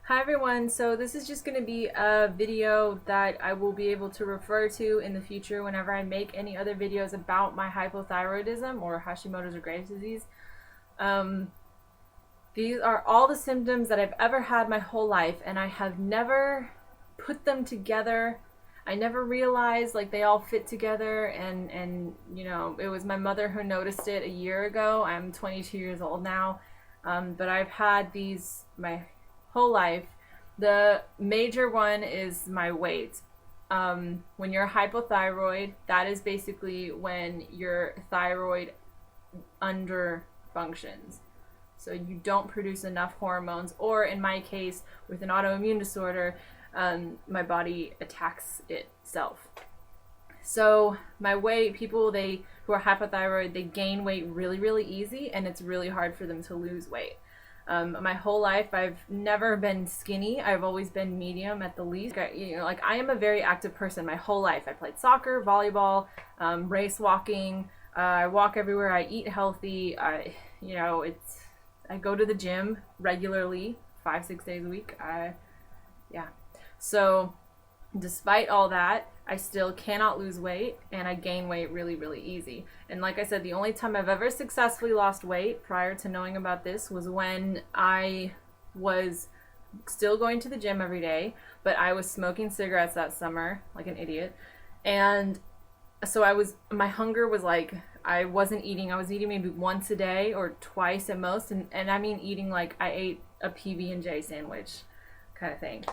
Hi everyone, so this is just going to be a video that I will be able to refer to in the future whenever I make any other videos about my hypothyroidism or Hashimoto's or Graves' disease. Um, these are all the symptoms that I've ever had my whole life, and I have never put them together. I never realized like they all fit together, and you know, it was my mother who noticed it a year ago. I'm 22 years old now, but I've had these my whole life. The major one is my weight. When you're hypothyroid, that is basically when your thyroid under functions. So you don't produce enough hormones, or in my case, with an autoimmune disorder, my body attacks itself. So my weight, people who are hypothyroid, they gain weight really easy, and it's really hard for them to lose weight. My whole life, I've never been skinny. I've always been medium at the least. I am a very active person my whole life. I played soccer, volleyball, race walking. I walk everywhere. I eat healthy. I go to the gym regularly, 5-6 days a week. Yeah. So despite all that, I still cannot lose weight, and I gain weight really easy. And like I said, the only time I've ever successfully lost weight prior to knowing about this was when I was still going to the gym every day, but I was smoking cigarettes that summer like an idiot. And so my hunger was like, I wasn't eating. I was eating maybe once a day or twice at most, and I mean eating like I ate a PB&J sandwich kind of thing.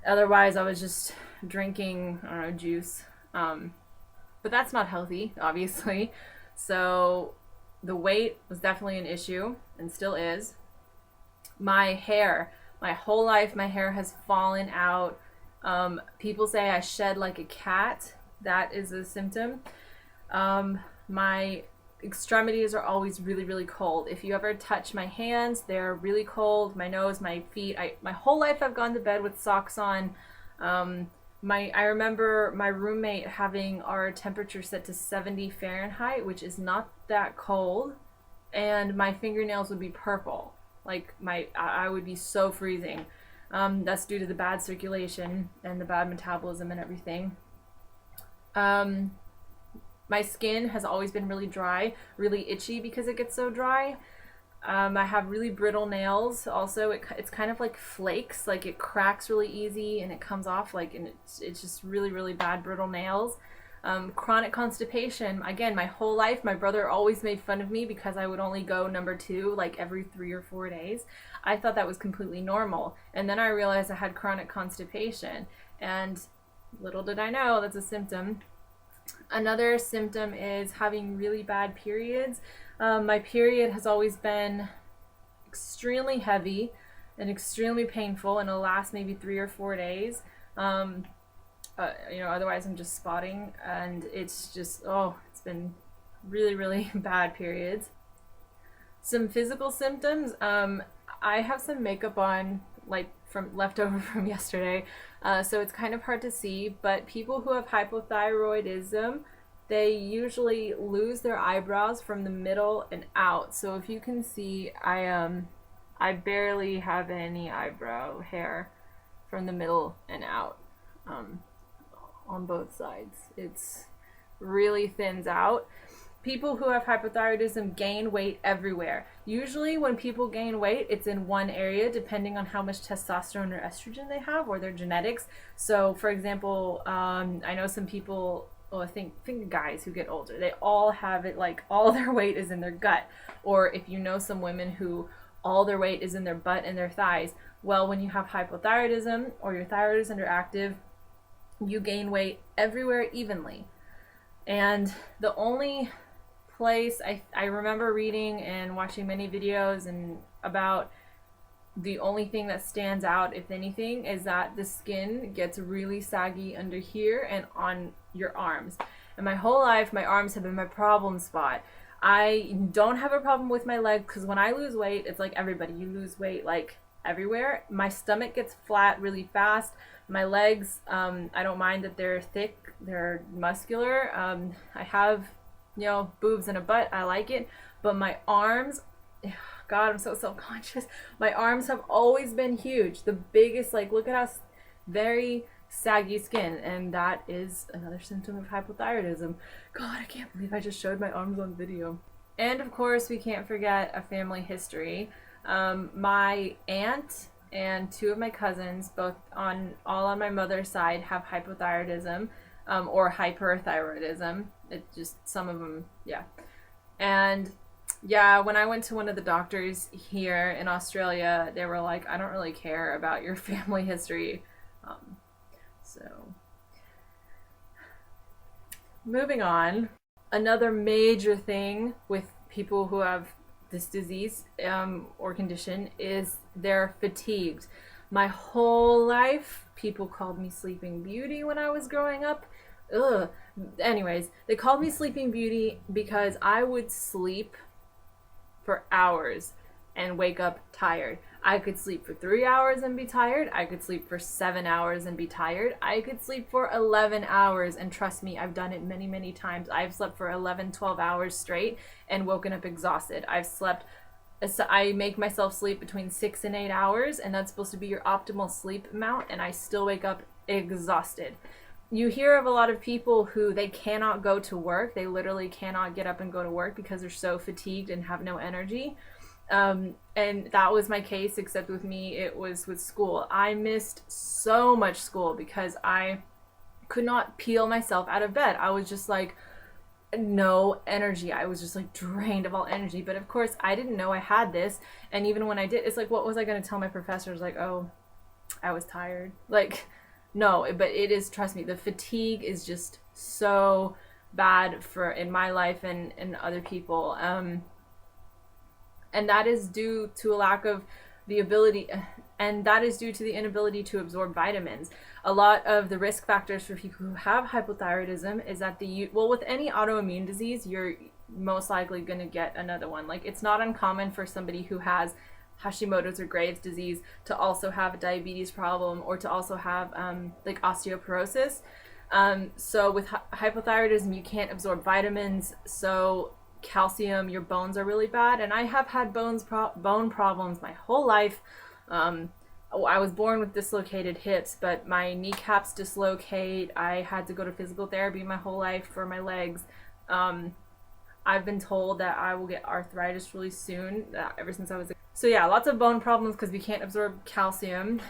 Otherwise, I was just drinking, I don't know, juice. But that's not healthy, obviously. So the weight was definitely an issue and still is. My hair, my whole life, my hair has fallen out. People say I shed like a cat. That is a symptom. My extremities are always really cold. If you ever touch my hands, they're really cold. My nose, my feet. My whole life I've gone to bed with socks on. I remember my roommate having our temperature set to 70 Fahrenheit, which is not that cold, and my fingernails would be purple. Like I would be so freezing. That's due to the bad circulation and the bad metabolism and everything. My skin has always been really dry, really itchy because it gets so dry. I have really brittle nails. Also, it's kind of like flakes, like it cracks really easy and it comes off and it's just really bad brittle nails. Chronic constipation. Again, my whole life, my brother always made fun of me because I would only go number 2 like every 3 or 4 days. I thought that was completely normal, and then I realized I had chronic constipation, and little did I know that's a symptom. Another symptom is having really bad periods. My period has always been extremely heavy and extremely painful, and it'll last maybe 3 or 4 days. Otherwise I'm just spotting, and it's just, it's been really bad periods. Some physical symptoms. I have some makeup on, like from leftover from yesterday, so it's kind of hard to see, but people who have hypothyroidism, they usually lose their eyebrows from the middle and out. So if you can see, I barely have any eyebrow hair from the middle and out, on both sides. It's really thins out. People who have hypothyroidism gain weight everywhere. Usually when people gain weight, it's in one area depending on how much testosterone or estrogen they have, or their genetics. So for example, I know some people, I think guys who get older, they all have it, like all their weight is in their gut. Or if you know some women who all their weight is in their butt and their thighs. Well, when you have hypothyroidism or your thyroid is underactive, you gain weight everywhere evenly. And the only place I remember reading and watching many videos and about, the only thing that stands out, if anything, is that the skin gets really saggy under here and on your arms. And my whole life, my arms have been my problem spot. I don't have a problem with my legs, because when I lose weight, it's like everybody, you lose weight like everywhere. My stomach gets flat really fast. My legs, I don't mind that they're thick, they're muscular. I have, boobs and a butt, I like it. But my arms, God, I'm so self-conscious. My arms have always been huge. The biggest, like, look at how very saggy skin, and that is another symptom of hypothyroidism. God, I can't believe I just showed my arms on video. And of course, we can't forget a family history. My aunt and two of my cousins, both all on my mother's side, have hypothyroidism, or hyperthyroidism. It just, some of them, yeah. And yeah, when I went to one of the doctors here in Australia, they were like, I don't really care about your family history. So, moving on. Another major thing with people who have this disease or condition is they're fatigued. My whole life, people called me Sleeping Beauty when I was growing up. Ugh. Anyways, they called me Sleeping Beauty because I would sleep for hours and wake up tired. I could sleep for 3 hours and be tired. I could sleep for 7 hours and be tired. I could sleep for 11 hours, and trust me, I've done it many, many times. I've slept for 11, 12 hours straight and woken up exhausted. I make myself sleep between 6 and 8 hours, and that's supposed to be your optimal sleep amount, and I still wake up exhausted. You hear of a lot of people who they cannot go to work. They literally cannot get up and go to work because they're so fatigued and have no energy. And that was my case, except with me, it was with school. I missed so much school because I could not peel myself out of bed. I was just like, no energy. I was just like drained of all energy. But of course, I didn't know I had this. And even when I did, it's like, what was I going to tell my professors? Like, oh, I was tired. Like, no, but it is, trust me, the fatigue is just so bad in my life and other people. And that is due to a lack of the ability, and that is due to the inability to absorb vitamins. A lot of the risk factors for people who have hypothyroidism is that with any autoimmune disease, you're most likely going to get another one. Like, it's not uncommon for somebody who has Hashimoto's or Graves' disease to also have a diabetes problem, or to also have like osteoporosis. So with hypothyroidism, you can't absorb vitamins, so calcium, your bones are really bad. And I have had bone problems my whole life. I was born with dislocated hips, but my kneecaps dislocate. I had to go to physical therapy my whole life for my legs. I've been told that I will get arthritis really soon, ever since I was so yeah, lots of bone problems because we can't absorb calcium.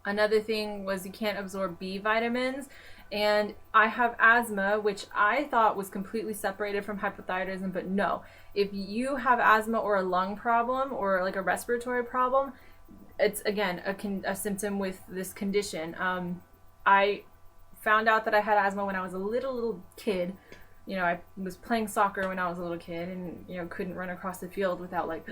Another thing was you can't absorb B vitamins. And I have asthma, which I thought was completely separated from hypothyroidism, but no. If you have asthma or a lung problem or like a respiratory problem, it's again a symptom with this condition. I found out that I had asthma when I was a little kid. You know, I was playing soccer when I was a little kid, and you know, couldn't run across the field without like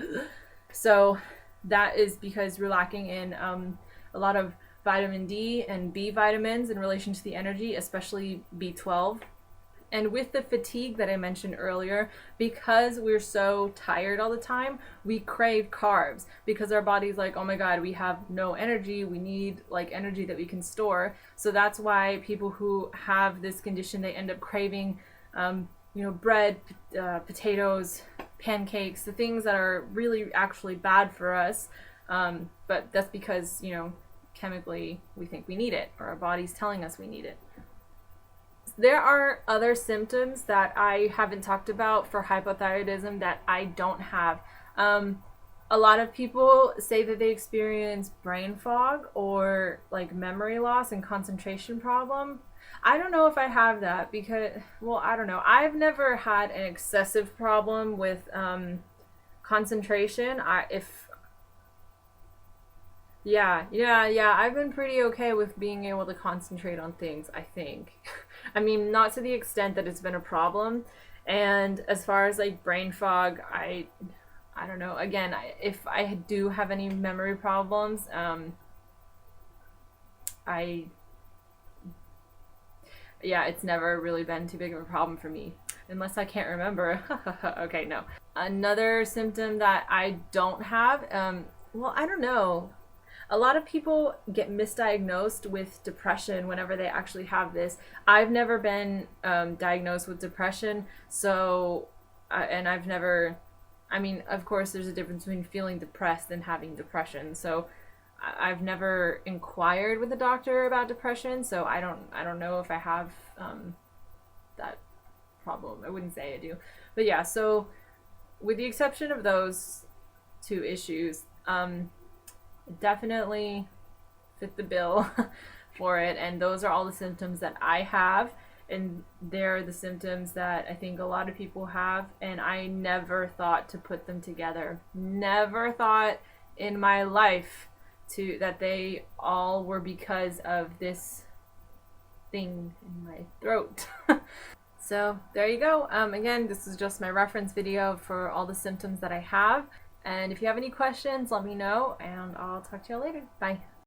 so that is because you're lacking in a lot of vitamin D and B vitamins in relation to the energy, especially B12. And with the fatigue that I mentioned earlier, because we're so tired all the time, we crave carbs because our body's like, oh my God, we have no energy. We need like energy that we can store. So that's why people who have this condition, they end up craving, bread, potatoes, pancakes, the things that are really actually bad for us. But that's because, chemically we think we need it, or our body's telling us we need it. There are other symptoms that I haven't talked about for hypothyroidism that I don't have. A lot of people say that they experience brain fog or like memory loss and concentration problem. I don't know if I have that because, I don't know. I've never had an excessive problem with concentration. I've been pretty okay with being able to concentrate on things, I think. I mean, not to the extent that it's been a problem. And as far as like brain fog, I don't know. Again, if I do have any memory problems, it's never really been too big of a problem for me. Unless I can't remember. Okay, no. Another symptom that I don't have, I don't know. A lot of people get misdiagnosed with depression whenever they actually have this. I've never been diagnosed with depression, so, and I've never I mean, of course, there's a difference between feeling depressed and having depression. So I've never inquired with a doctor about depression, so I don't know if I have that problem. I wouldn't say I do, but yeah. So with the exception of those two issues, definitely fit the bill for it, and those are all the symptoms that I have, and they're the symptoms that I think a lot of people have, and I never thought to put them together. Never thought in my life to that they all were because of this thing in my throat. So there you go. Again, this is just my reference video for all the symptoms that I have. And if you have any questions, let me know, and I'll talk to you later. Bye.